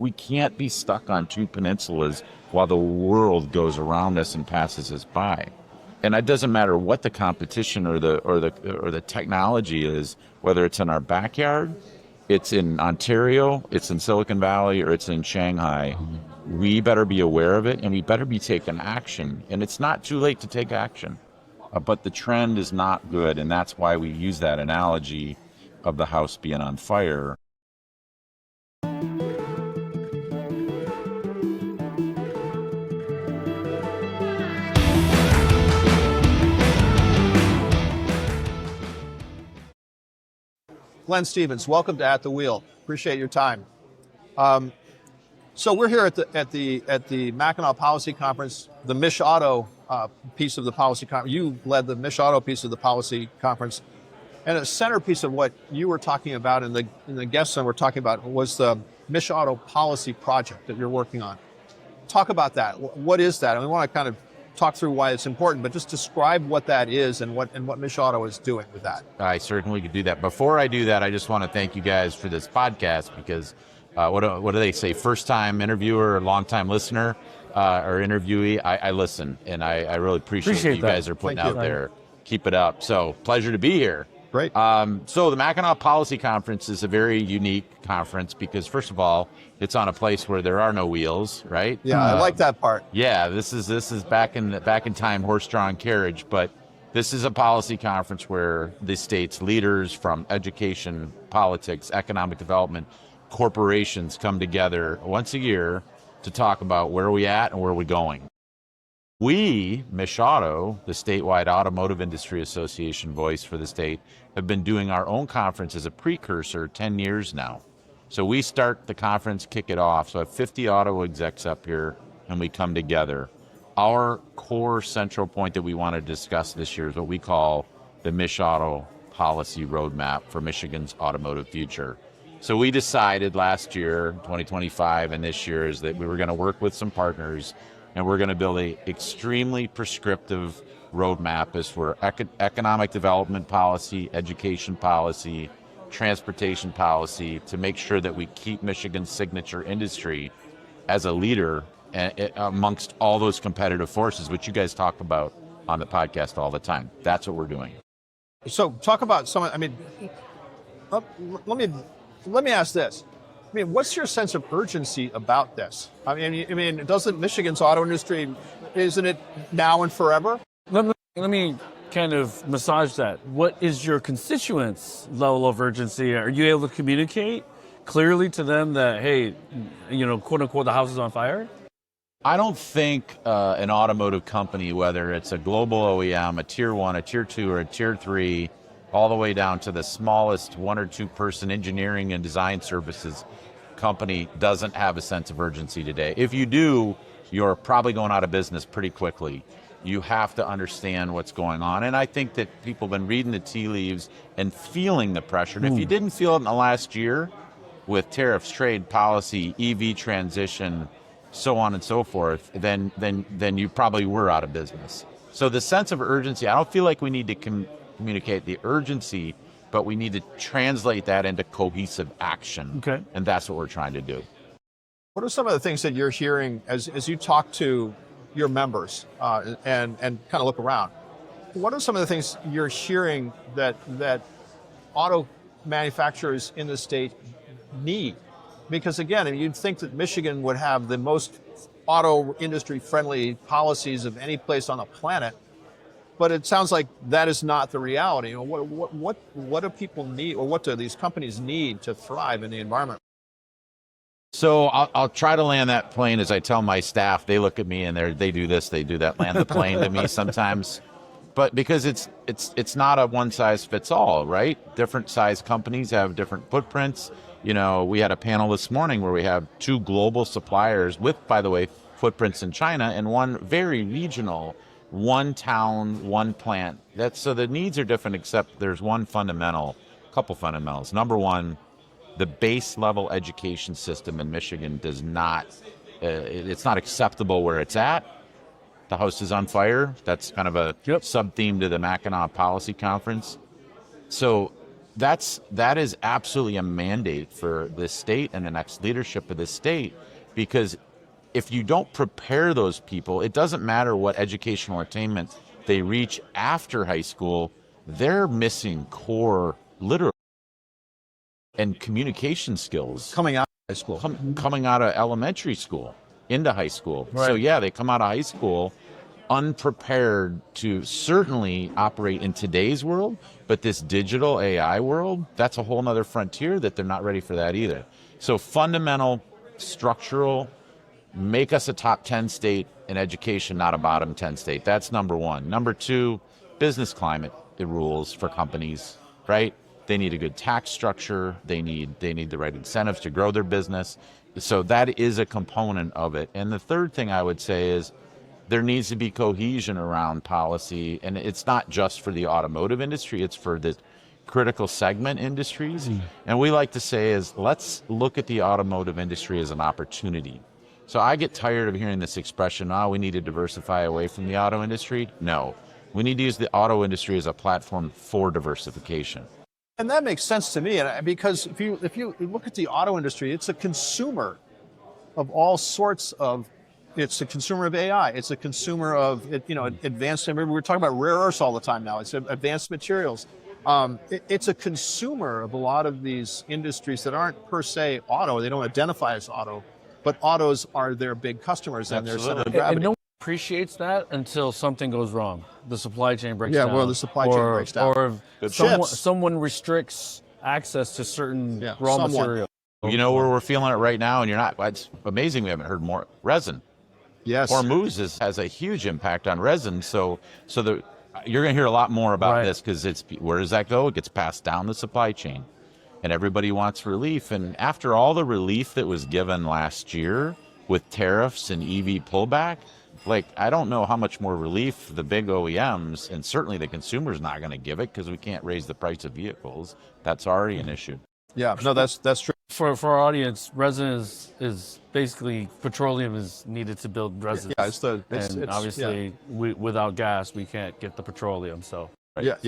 We can't be stuck on two peninsulas while the world goes around us and passes us by. And it doesn't matter what the competition or the technology is, whether it's in our backyard, it's in Ontario, it's in Silicon Valley, or it's in Shanghai. We better be aware of it, and we better be taking action. And it's not too late to take action, but the trend is not good, and that's why we use that analogy of the house being on fire. Glenn Stevens, welcome to At the Wheel. Appreciate your time. So we're here at the Mackinac Policy Conference, the MichAuto piece of the policy conference. You led the MichAuto piece of the policy conference, and a centerpiece of what you were talking about and the guests that were talking about was the MichAuto Policy Project that you're working on. Talk about that. What is that? And we want to kind of talk through why it's important, but just describe what that is and what MichAuto is doing with that. I certainly could do that. Before I do that, I just want to thank you guys for this podcast because what do they say? First time interviewer, or long time listener, or interviewee. I listen, and I really appreciate what you guys are putting out there. Keep it up. So pleasure to be here. Great. So the Mackinac Policy Conference is a very unique conference because, first of all, it's on a place where there are no wheels, right? Yeah, I like that part. Yeah, this is back in time, horse-drawn carriage, but this is a policy conference where the state's leaders from education, politics, economic development, corporations come together once a year to talk about where are we at and where are we going. We, MichAuto, the statewide automotive industry association voice for the state, have been doing our own conference as a precursor 10 years now. So we start the conference, kick it off. So I have 50 auto execs up here, and we come together. Our core central point that we want to discuss this year is what we call the MichAuto Policy Roadmap for Michigan's automotive future. So we decided last year, 2025, and this year is that we were going to work with some partners, and we're going to build an extremely prescriptive roadmap as for economic development policy, education policy, transportation policy to make sure that we keep Michigan's signature industry as a leader amongst all those competitive forces, which you guys talk about on the podcast all the time. That's what we're doing. So talk about let me ask this. I mean, what's your sense of urgency about this? I mean, doesn't Michigan's auto industry, isn't it now and forever? Let me kind of massage that. What is your constituents' level of urgency? Are you able to communicate clearly to them that, hey, quote unquote, the house is on fire? I don't think an automotive company, whether it's a global OEM, a tier 1, a tier 2, or a tier 3, all the way down to the smallest 1 or 2 person engineering and design services company, doesn't have a sense of urgency today. If you do, you're probably going out of business pretty quickly. You have to understand what's going on. And I think that people have been reading the tea leaves and feeling the pressure. And if you didn't feel it in the last year with tariffs, trade policy, EV transition, so on and so forth, then you probably were out of business. So the sense of urgency, I don't feel like we need to communicate the urgency, but we need to translate that into cohesive action. Okay. And that's what we're trying to do. What are some of the things that you're hearing as you talk to your members and kind of look around? What are some of the things you're hearing that auto manufacturers in the state need? Because again, you'd think that Michigan would have the most auto industry friendly policies of any place on the planet, but it sounds like that is not the reality. What do people need, or what do these companies need to thrive in the environment? So I'll try to land that plane as I tell my staff. They look at me and they do this, they do that, land the plane to me sometimes. But because it's not a one size fits all, right? Different size companies have different footprints. We had a panel this morning where we have 2 global suppliers with, by the way, footprints in China, and one very regional, 1 town, 1 plant. So the needs are different, except there's couple fundamentals. Number 1, the base level education system in Michigan does not, it's not acceptable where it's at. The house is on fire. That's kind of a sub-theme to the Mackinac Policy Conference. So that is absolutely a mandate for this state and the next leadership of this state, because if you don't prepare those people, it doesn't matter what educational attainment they reach after high school, they're missing core literacy and communication skills Coming out of high school. coming out of elementary school into high school. Right. So yeah, they come out of high school unprepared to certainly operate in today's world, but this digital AI world, that's a whole nother frontier that they're not ready for that either. So fundamental, structural, make us a top 10 state in education, not a bottom 10 state. That's number one. Number two, business climate, it rules for companies, right? They need a good tax structure. They need the right incentives to grow their business. So that is a component of it. And the third thing I would say is there needs to be cohesion around policy. And it's not just for the automotive industry, it's for the critical segment industries. And we like to say is, let's look at the automotive industry as an opportunity. So I get tired of hearing this expression, we need to diversify away from the auto industry. No, we need to use the auto industry as a platform for diversification. And that makes sense to me, because if you look at the auto industry, it's a consumer of all sorts of. It's a consumer of AI. It's a consumer of advanced. Remember, we're talking about rare earths all the time now. It's advanced materials. It's a consumer of a lot of these industries that aren't per se auto. They don't identify as auto, but autos are their big customers and their center of gravity. And no one appreciates that until something goes wrong. The supply chain breaks down. Yeah, well, the supply chain breaks down. Or someone restricts access to certain raw material. You know where we're feeling it right now, and you're not. It's amazing we haven't heard more. Resin. Yes. Hormuz has a huge impact on resin. So you're going to hear a lot more about this, because where does that go? It gets passed down the supply chain, and everybody wants relief. And after all the relief that was given last year with tariffs and EV pullback, I don't know how much more relief the big OEMs and certainly the consumer's not going to give it, because we can't raise the price of vehicles. That's already an issue. Yeah, no, that's true. For our audience, resin is basically petroleum is needed to build resin. Yeah, it's obviously without gas we can't get the petroleum. So that's.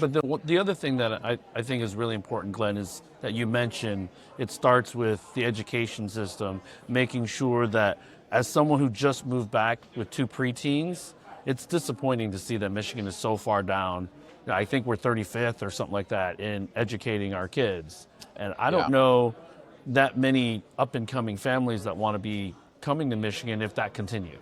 But the other thing that I think is really important, Glenn, is that you mentioned it starts with the education system, making sure that as someone who just moved back with 2 preteens, it's disappointing to see that Michigan is so far down. I think we're 35th or something like that in educating our kids. And I don't know that many up-and-coming families that want to be coming to Michigan if that continues.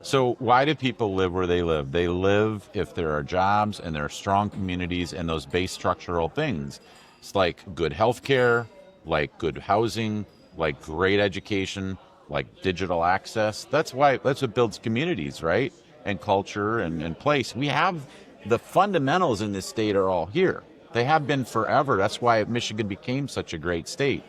So why do people live where they live? They live if there are jobs and there are strong communities and those base structural things. It's like good health care, like good housing, like great education, like digital access. That's what builds communities, right? And culture and place. We have the fundamentals in this state are all here. They have been forever. That's why Michigan became such a great state.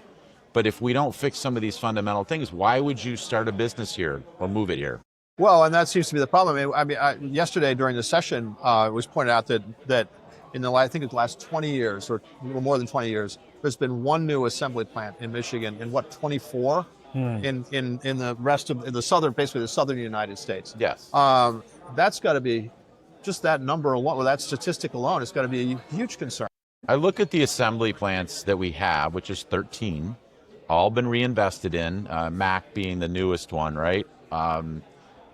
But if we don't fix some of these fundamental things, why would you start a business here or move it here? Well, and that seems to be the problem. I mean, yesterday during the session, it was pointed out that in the last 20 years, or more than 20 years, there's been one new assembly plant in Michigan in 24 in the rest of the southern, basically the southern United States. Yes. That's got to be just that number alone, or that statistic alone, it's got to be a huge concern. I look at the assembly plants that we have, which is 13, all been reinvested in, Mac being the newest one, right?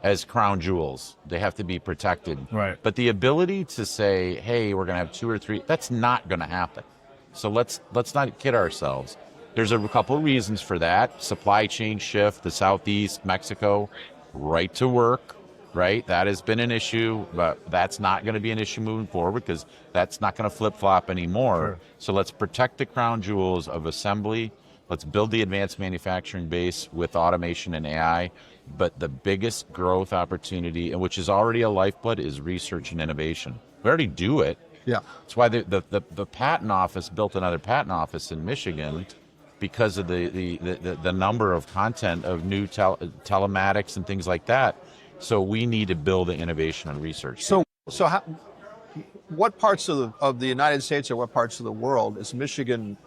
As crown jewels. They have to be protected. Right. But the ability to say, hey, we're going to have 2 or 3, that's not going to happen. So let's not kid ourselves. There's a couple of reasons for that. Supply chain shift, the Southeast, Mexico, right to work, right? That has been an issue, but that's not going to be an issue moving forward, because that's not going to flip-flop anymore. Sure. So let's protect the crown jewels of assembly. Let's build the advanced manufacturing base with automation and AI. But the biggest growth opportunity, and which is already a lifeblood, is research and innovation. We already do it. Yeah. That's why the patent office built another patent office in Michigan, because of the number of content of new telematics and things like that. So we need to build the innovation and research. So what parts of the United States or what parts of the world is Michigan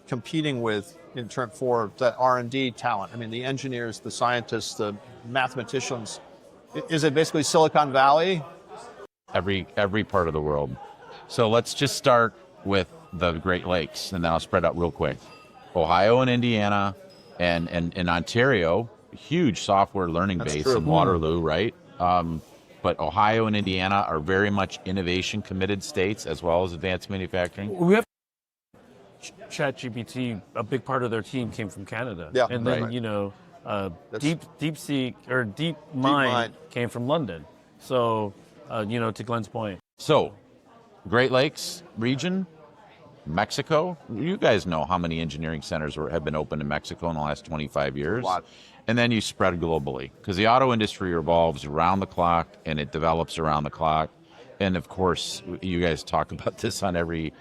competing with in terms for that R&D talent? I mean, the engineers, the scientists, the mathematicians. Is it basically Silicon Valley? Every part of the world. So let's just start with the Great Lakes, and then I'll spread out real quick. Ohio and Indiana and Ontario, huge software learning That's base true. in Waterloo, right? But Ohio and Indiana are very much innovation committed states as well as advanced manufacturing. We have ChatGPT, a big part of their team came from Canada. Yeah, and then, right. you know, That's- DeepSeek or DeepMind came from London. So, you know, to Glenn's point. So, Great Lakes region, Mexico. You guys know how many engineering centers have been opened in Mexico in the last 25 years. A lot. And then you spread globally because the auto industry revolves around the clock and it develops around the clock. And of course, you guys talk about this on every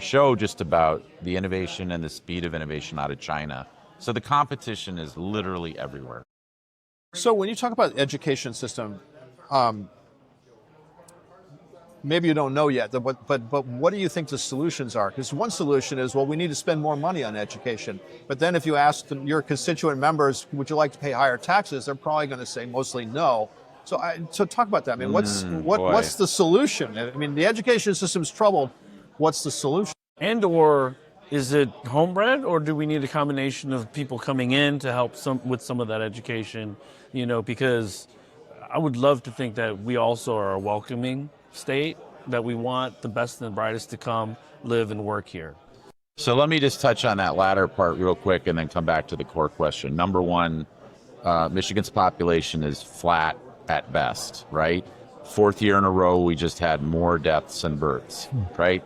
show, just about the innovation and the speed of innovation out of China. So the competition is literally everywhere. So when you talk about the education system, maybe you don't know yet, but what do you think the solutions are? Because one solution is, well, we need to spend more money on education. But then if you ask your constituent members, would you like to pay higher taxes? They're probably going to say mostly no. So talk about that. I mean, what's the solution? I mean, the education system's troubled. What's the solution? And or is it homebred, or do we need a combination of people coming in to help with some of that education? You know, because I would love to think that we also are a welcoming state, that we want the best and the brightest to come live and work here. So let me just touch on that latter part real quick and then come back to the core question. Number one, Michigan's population is flat at best, right? Fourth year in a row, we just had more deaths than births, right?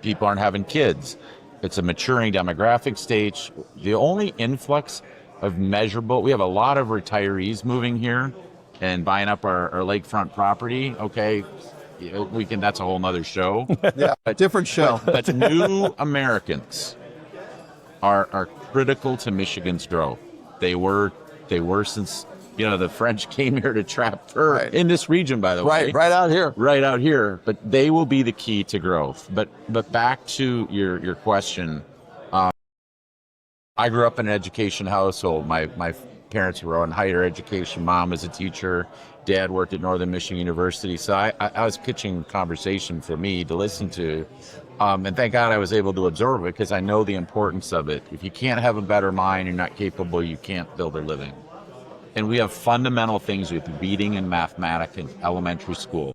People aren't having kids. It's a maturing demographic stage. The only influx of measurable, we have a lot of retirees moving here and buying up our lakefront property, okay? That's a whole nother show. Yeah, a different show. But new Americans are critical to Michigan's growth. They were since, you know, the French came here to trap fur in this region, by the way. Right out here. Right out here. But they will be the key to growth. But back to your question, I grew up in an education household. My parents were on higher education. Mom was a teacher. Dad worked at Northern Michigan University. So I was pitching conversation for me to listen to. And thank God I was able to absorb it because I know the importance of it. If you can't have a better mind, you're not capable, you can't build a living. And we have fundamental things with reading and mathematics in elementary school.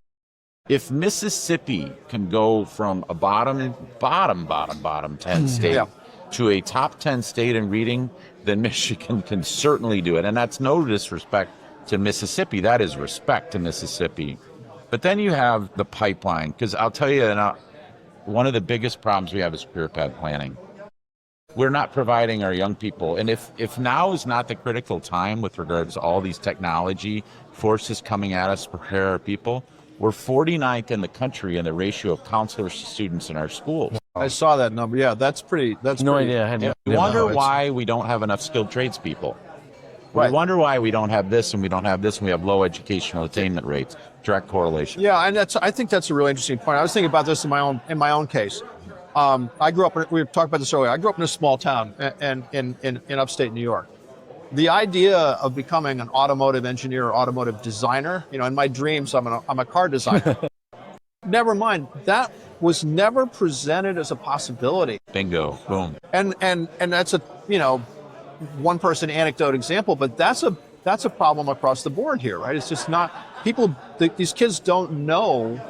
If Mississippi can go from a bottom 10 state to a top 10 state in reading, then Michigan can certainly do it. And that's no disrespect to Mississippi. That is respect to Mississippi. But then you have the pipeline, because I'll tell you, one of the biggest problems we have is career path planning. We're not providing our young people. And if now is not the critical time with regards to all these technology forces coming at us to prepare our people, we're 49th in the country in the ratio of counselors to students in our schools. I saw that number. Yeah, that's pretty. That's No pretty, idea. I had no We idea. wonder why we don't have enough skilled tradespeople. Right. We wonder why we don't have this and we don't have this and we have low educational attainment rates. Direct correlation. Yeah, and I think that's a really interesting point. I was thinking about this in my own case. I grew up. We talked about this earlier. I grew up in a small town in upstate New York. The idea of becoming an automotive engineer or automotive designer, you know, in my dreams, I'm a car designer. Never mind, that was never presented as a possibility. Bingo. Boom. And that's a, you know, one person anecdote example, but that's a problem across the board here, right? It's just not these kids don't know.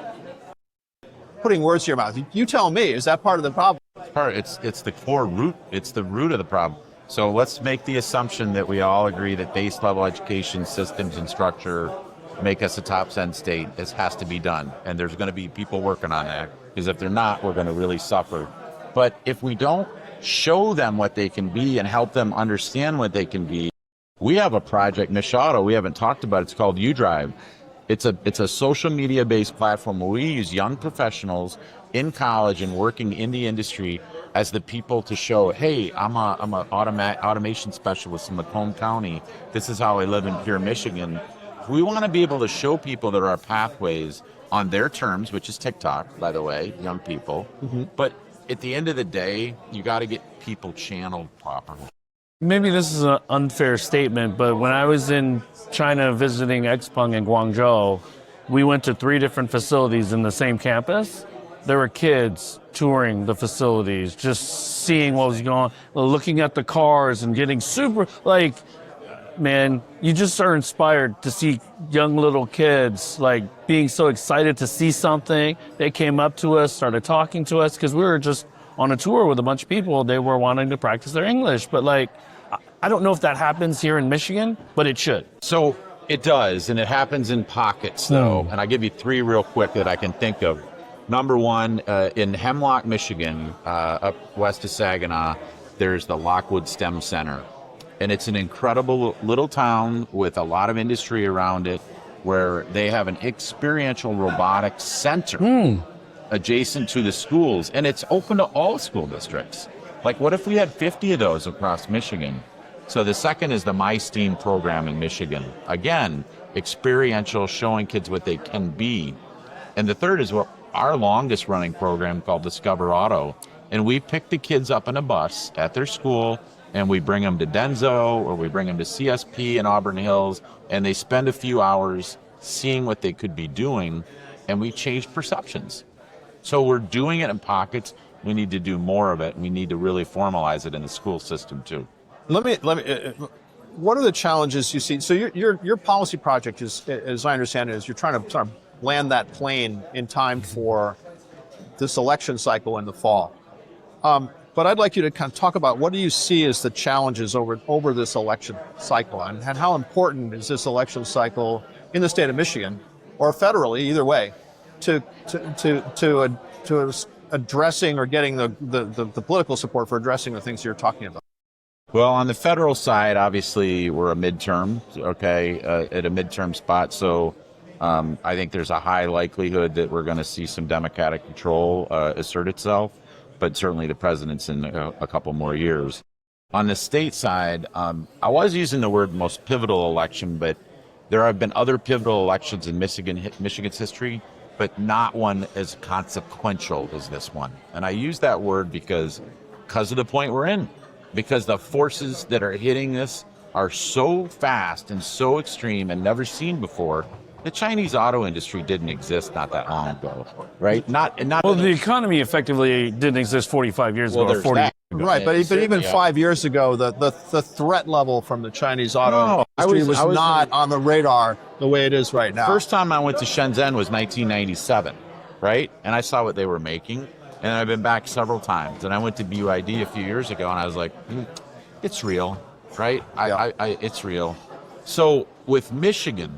Putting words to your mouth. You tell me, is that part of the problem? It's the core root. It's the root of the problem. So let's make the assumption that we all agree that base level education systems and structure make us a top 10 state. This has to be done. And there's going to be people working on that, because if they're not, we're going to really suffer. But if we don't show them what they can be and help them understand what they can be, we have a project, MichAuto, we haven't talked about. It's called UDrive. It's a social media based platform where we use young professionals in college and working in the industry as the people to show, hey, I'm an automation specialist in Macomb County. This is how I live here in Michigan. We want to be able to show people that our pathways on their terms, which is TikTok, by the way, young people. Mm-hmm. But at the end of the day, you got to get people channeled properly. Maybe this is an unfair statement, but when I was in China visiting Xpeng in Guangzhou, we went to 3 different facilities in the same campus, there were kids touring the facilities, just seeing what was going on, looking at the cars and getting super, like, man, you just are inspired to see young little kids like being so excited to see something. They came up to us, started talking to us because we were just on a tour with a bunch of people. They were wanting to practice their English, but like, I don't know if that happens here in Michigan, but it should. So it does, and it happens in pockets though. And I'll give you three real quick that I can think of. Number one, in Hemlock, Michigan, up west of Saginaw, there's the Lockwood STEM Center. And it's an incredible little town with a lot of industry around it where they have an experiential robotics center adjacent to the schools. And it's open to all school districts. Like, what if we had 50 of those across Michigan? So the second is the MySTEAM program in Michigan. Again, experiential, showing kids what they can be. And the third is what our longest running program called Discover Auto. And we pick the kids up in a bus at their school, and we bring them to Denso, or we bring them to CSP in Auburn Hills, and they spend a few hours seeing what they could be doing, and we change perceptions. So we're doing it in pockets. We need to do more of it, and we need to really formalize it in the school system too. Let me. What are the challenges you see? So your policy project is, as I understand it, is you're trying to sort of land that plane in time for this election cycle in the fall. But I'd like you to kind of talk about what do you see as the challenges over this election cycle, and how important is this election cycle in the state of Michigan or federally, either way, to addressing or getting the political support for addressing the things you're talking about? Well, on the federal side, obviously we're a midterm, okay, at a midterm spot. So I think there's a high likelihood that we're going to see some Democratic control assert itself, but certainly the president's in a couple more years. On the state side, I was using the word most pivotal election, but there have been other pivotal elections in Michigan's history, but not one as consequential as this one. And I use that word because of the point we're in, because the forces that are hitting this are so fast and so extreme and never seen before. The Chinese auto industry didn't exist not that long ago, right? Well, the economy effectively didn't exist 45 years ago or 40 years ago. Right, but even 5 years ago, the threat level from the Chinese auto industry was not on the radar the way it is right now. First time I went to Shenzhen was 1997, right? And I saw what they were making, and I've been back several times. And I went to BYD a few years ago, and I was like, it's real, right? It's real. So with Michigan,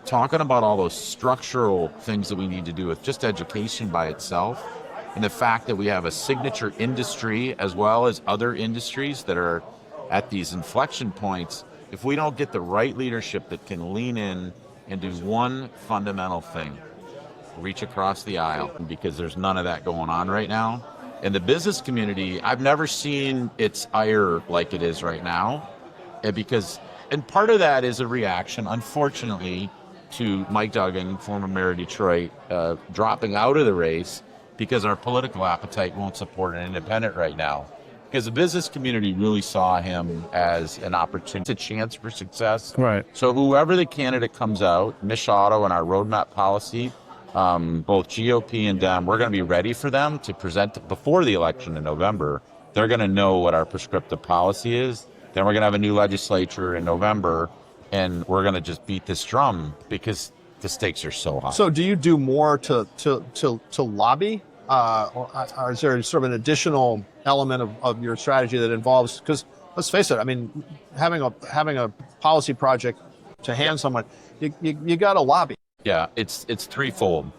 talking about all those structural things that we need to do with just education by itself, and the fact that we have a signature industry as well as other industries that are at these inflection points, if we don't get the right leadership that can lean in and do one fundamental thing, reach across the aisle, because there's none of that going on right now. In the business community, I've never seen its ire like it is right now, and part of that is a reaction, unfortunately, to Mike Duggan, former mayor of Detroit, dropping out of the race because our political appetite won't support an independent right now. Because the business community really saw him as an opportunity, a chance for success. Right. So whoever the candidate comes out, MichAuto and our roadmap policy, both GOP and Dem, we're going to be ready for them to present before the election in November. They're going to know what our prescriptive policy is. Then we're going to have a new legislature in November, and we're going to just beat this drum because the stakes are so high. So do you do more to lobby? Or is there sort of an additional element of your strategy that involves, because let's face it, I mean, having a policy project to hand someone, you got to lobby. Yeah, it's threefold.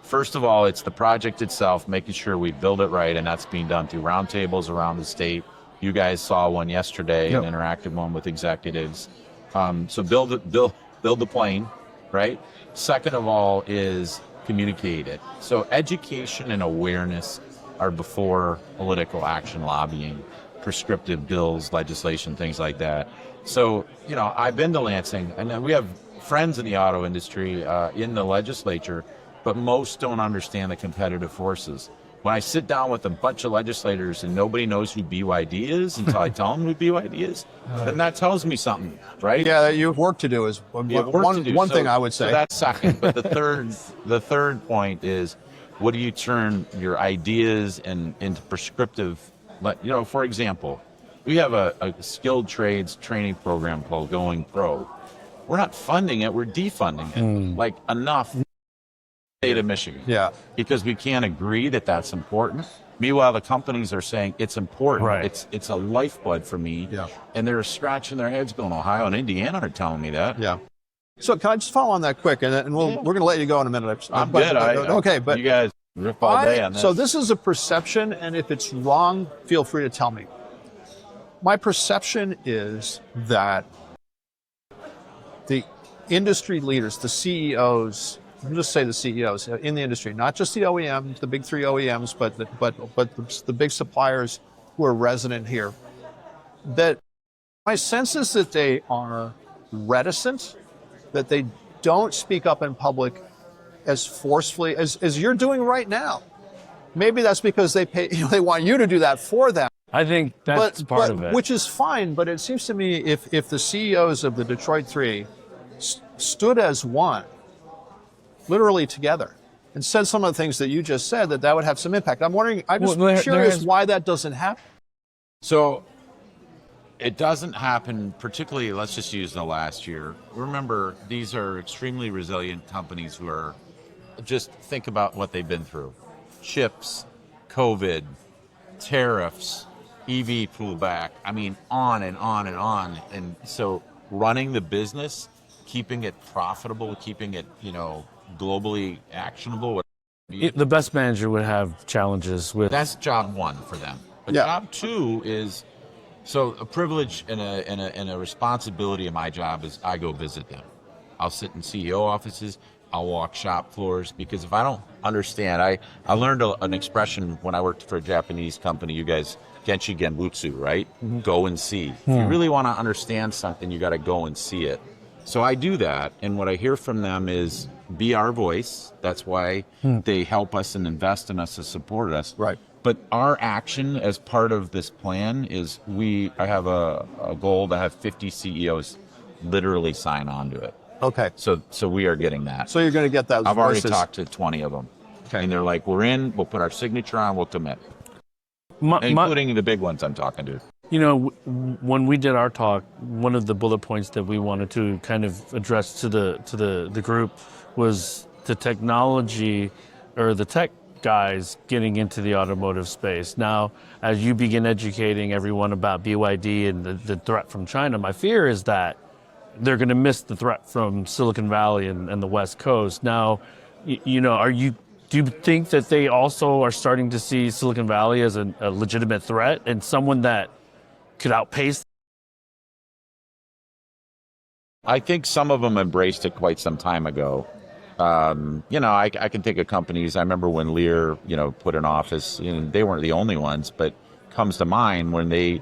First of all, it's the project itself, making sure we build it right, and that's being done through roundtables around the state. You guys saw one yesterday, an interactive one with executives. So build the plane, right? Second of all is communicate it. So education and awareness are before political action, lobbying, prescriptive bills, legislation, things like that. So, I've been to Lansing, and we have friends in the auto industry in the legislature, but most don't understand the competitive forces. When I sit down with a bunch of legislators and nobody knows who BYD is until I tell them who BYD is, then that tells me something, right? Yeah, you have work to do is one thing I would say. So that's second. But the third point is What do you turn your ideas into prescriptive? For example, we have a skilled trades training program called Going Pro. We're not funding it, we're defunding it. Like enough state of Michigan. Yeah. Because we can't agree that that's important. Meanwhile, the companies are saying it's important. Right. It's a lifeblood for me. Yeah. And they're scratching their heads going, Ohio and Indiana are telling me that. Yeah. So can I just follow on that quick, and we're going to let you go in a minute. I'm good. Okay, but you guys rip all day on this. So this is a perception, and if it's wrong, feel free to tell me. My perception is that the industry leaders, the CEOs, I'll just say the CEOs in the industry, not just the OEMs, the big three OEMs, but the big suppliers who are resident here, that my sense is that they are reticent, that they don't speak up in public as forcefully as you're doing right now. Maybe that's because they want you to do that for them. I think that's part of it. Which is fine, but it seems to me if the CEOs of the Detroit Three stood as one, literally together, and said some of the things that you just said, that would have some impact. I'm wondering, I'm just curious why that doesn't happen. So it doesn't happen, particularly, let's just use the last year. Remember, these are extremely resilient companies who are, just think about what they've been through. Chips, COVID, tariffs, EV pullback, I mean, on and on and on. And so running the business, keeping it profitable, keeping it, globally actionable. The best manager would have challenges with. That's job one for them. But job two is, so a privilege and a responsibility of my job is I go visit them. I'll sit in CEO offices. I'll walk shop floors, because if I don't understand, I learned an expression when I worked for a Japanese company, you guys, Genshi Genbutsu, right? Mm-hmm. Go and see. If you really want to understand something, you got to go and see it. So I do that, and what I hear from them is be our voice. That's why they help us and invest in us to support us. Right. But our action as part of this plan is I have a goal to have 50 CEOs literally sign on to it. Okay. So we are getting that. So you're going to get that. I've already talked to 20 of them. Okay. And they're like, we're in, we'll put our signature on, we'll commit. Including the big ones I'm talking to. When we did our talk, one of the bullet points that we wanted to kind of address to the group was the technology, or the tech guys getting into the automotive space. Now, as you begin educating everyone about BYD and the threat from China, my fear is that they're going to miss the threat from Silicon Valley and the West Coast. Now, do you think that they also are starting to see Silicon Valley as a legitimate threat and someone that could outpace? I think some of them embraced it quite some time ago. I can think of companies. I remember when Lear, put an office. They weren't the only ones, but comes to mind when they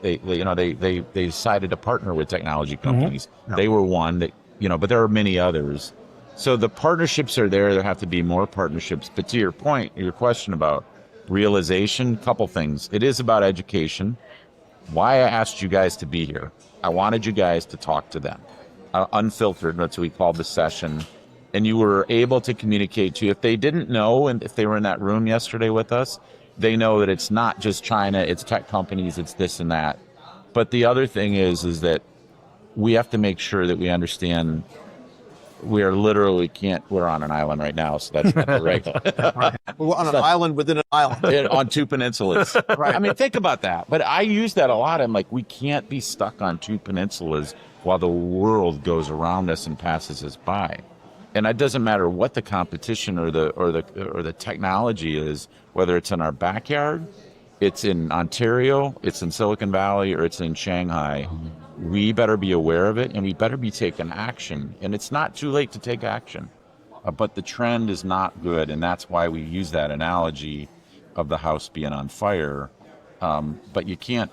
decided to partner with technology companies. Mm-hmm. Yeah. They were one that, but there are many others. So the partnerships are there. There have to be more partnerships. But to your point, your question about realization, couple things. It is about education. Why I asked you guys to be here. I wanted you guys to talk to them. Unfiltered, that's what we called the session. And you were able to communicate to, if they didn't know, and if they were in that room yesterday with us, they know that it's not just China, it's tech companies, it's this and that. But the other thing is that we have to make sure that we understand we're on an island right now, so that's not the regular. Right. We're on an island within an island. On two peninsulas. Right. I mean, think about that. But I use that a lot. I'm like, we can't be stuck on two peninsulas while the world goes around us and passes us by. And it doesn't matter what the competition or the technology is, whether it's in our backyard, it's in Ontario, it's in Silicon Valley, or it's in Shanghai. We better be aware of it, and we better be taking action. And it's not too late to take action, but the trend is not good, and that's why we use that analogy of the house being on fire. But you can't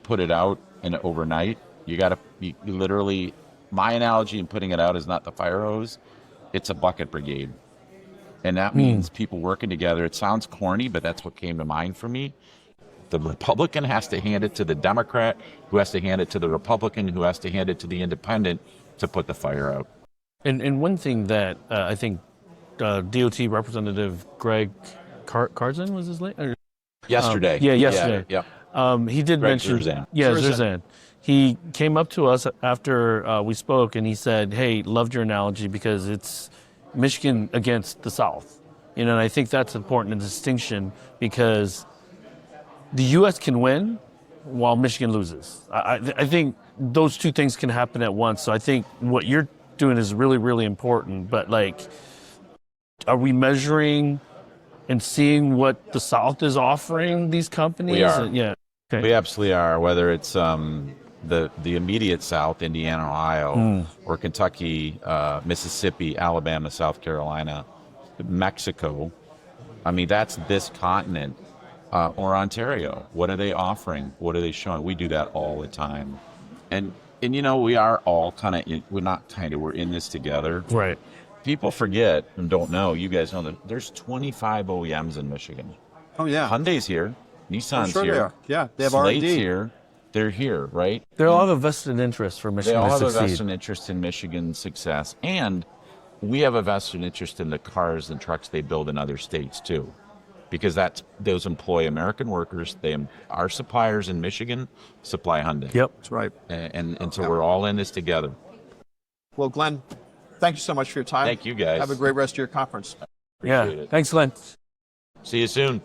put it out overnight. You literally. My analogy in putting it out is not the fire hose, it's a bucket brigade. And that means people working together. It sounds corny, but that's what came to mind for me. The Republican has to hand it to the Democrat, who has to hand it to the Republican, who has to hand it to the independent to put the fire out. And one thing that I think DOT Representative Greg Karzan was his name? Yesterday. Yesterday. He did Greg mention, Zerzan. Zerzan. He came up to us after we spoke, and he said, "Hey, loved your analogy because it's Michigan against the South." And I think that's important, a distinction, because the U.S. can win while Michigan loses. I think those two things can happen at once. So I think what you're doing is really, really important. But are we measuring and seeing what the South is offering these companies? We are. Yeah. Okay. We absolutely are. Whether it's the immediate South, Indiana, Ohio, or Kentucky, Mississippi, Alabama, South Carolina, Mexico. I mean, that's this continent. Or Ontario. What are they offering? What are they showing? We do that all the time. And we are all we're in this together. Right. People forget and don't know, you guys know that there's 25 OEMs in Michigan. Oh, yeah. Hyundai's here. Nissan's Sure here. they are. Yeah, they have Slate's R&D. here. They're here, right? They all have a vested interest for They Michigan all to have a succeed. vested interest in Michigan's success. And we have a vested interest in the cars and trucks they build in other states, too. Because those employ American workers. Our suppliers in Michigan supply Hyundai. Yep. That's right. And so we're all in this together. Well, Glenn, thank you so much for your time. Thank you, guys. Have a great rest of your conference. Yeah. Appreciate it. Thanks, Glenn. See you soon.